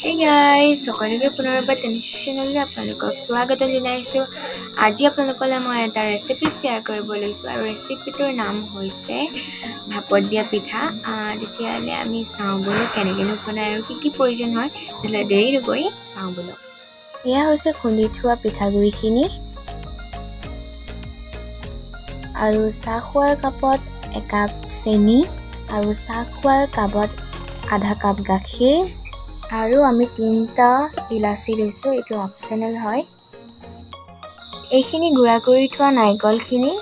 Hey guys, সকলোকে পুনৰবাৰ tennis চেনেললৈ আপোনালোকক স্বাগতম জনাইছোঁ। আজি আপোনালোকলৈ মই এটা ৰেচিপি শ্বেয়াৰ কৰিব লৈছোঁ আৰু ৰেচিপিটোৰ নাম হৈছে ভাপত দিয়া পিঠা। তেতিয়াহ'লে আমি চাওঁ বোলো কেনেকৈনো বনাই আৰু কি প্ৰয়োজন হয়। তেতিয়াহ'লে দেৰি নকৰি চাওঁ বোলো। এয়া হৈছে খুন্দি থোৱা পিঠাগুড়িখিনি আৰু চাহ খোৱাৰ কাপত একাপ চেনি আৰু চাহ খোৱাৰ কাপত আধা কাপ গাখীৰ আৰু আমি 3টা ইলাচি লৈছোঁ, এইটো অপশ্যনেল হয়। এইখিনি গুড়া কৰি থোৱা নাৰিকলখিনি।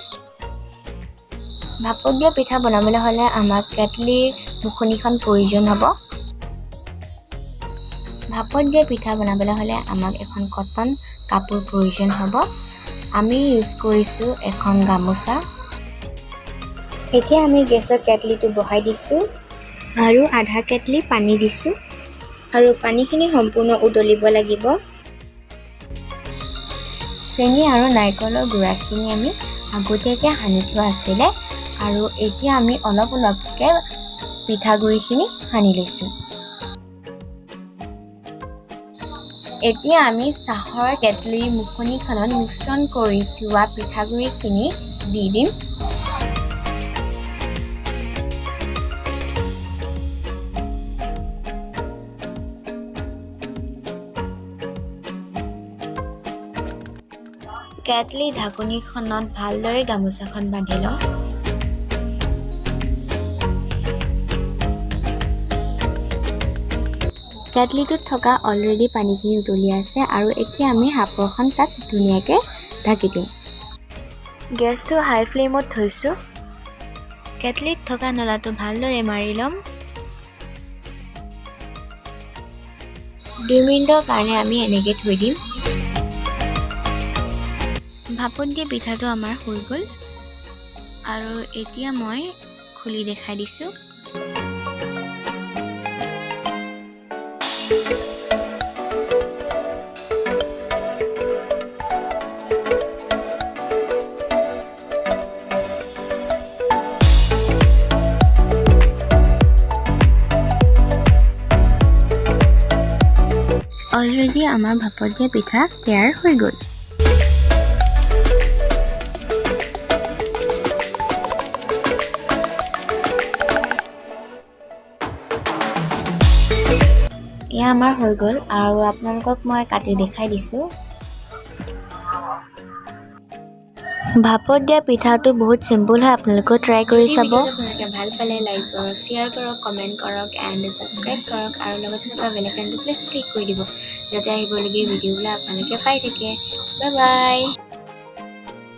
ভাপত দিয়া পিঠা বনাবলৈ হ'লে আমাক কেটলিৰ মুখনিখন প্ৰয়োজন হ'ব। ভাপত দিয়া পিঠা বনাবলৈ হ'লে আমাক এখন কটন কাপোৰ প্ৰয়োজন হ'ব। আমি ইউজ কৰিছোঁ এখন গামোচা। এতিয়া আমি গেছৰ কেটলিটো বহাই দিছোঁ আৰু আধা কেটলি পানী দিছোঁ আৰু পানীখিনি সম্পূৰ্ণ উতলিব লাগিব। চেনি আৰু নাৰিকলৰ গুড়াখিনি আমি আগতীয়াকৈ সানি থোৱা আছিলে আৰু এতিয়া আমি অলপ অলপকৈ পিঠাগুড়িখিনি সানি লৈছোঁ। এতিয়া আমি চাহৰ কেটলিৰ মুখনিখনত মিশ্ৰণ কৰি থোৱা পিঠাগুড়িখিনি দি দিম। কেটলি ঢাকনিখনত ভালদৰে গামোচাখন বান্ধি লওঁ। কেটলিটোত থকা অলৰেডি পানীখিনি উতলি আছে আৰু এতিয়া আমি সাঁফৰখন তাত ধুনীয়াকৈ ঢাকি দিম। গেছটো হাই ফ্লেমত থৈছোঁ। কেটলিত থকা নলাটো ভালদৰে মাৰি ল'ম। 2 মিনিটৰ কাৰণে আমি এনেকৈ থৈ দিম। ভাপত দিয়া পিঠাটো আমাৰ হৈ গ'ল আৰু এতিয়া মই খুলি দেখাই দিছোঁ। অলৰেডি আমাৰ ভাপত দিয়া পিঠা তৈয়াৰ হৈ গ'ল। এয়া আমাৰ হৈ গ'ল আৰু আপোনালোকক মই কাটি দেখাই দিছোঁ। ভাপত দিয়া পিঠাটো বহুত চিম্পুল হয়, আপোনালোকেও ট্ৰাই কৰি চাব। আপোনালোকে ভাল পালে লাইক কৰক, শ্বেয়াৰ কৰক, কমেণ্ট কৰক এণ্ড ছাবস্ক্ৰাইব কৰক আৰু লগতে থকা বেল আইকনটো প্লিজ ক্লিক কৰি দিব যাতে আহিবলগীয়া ভিডিঅ'বিলাক আপোনালোকে পাই থাকে। Bye bye.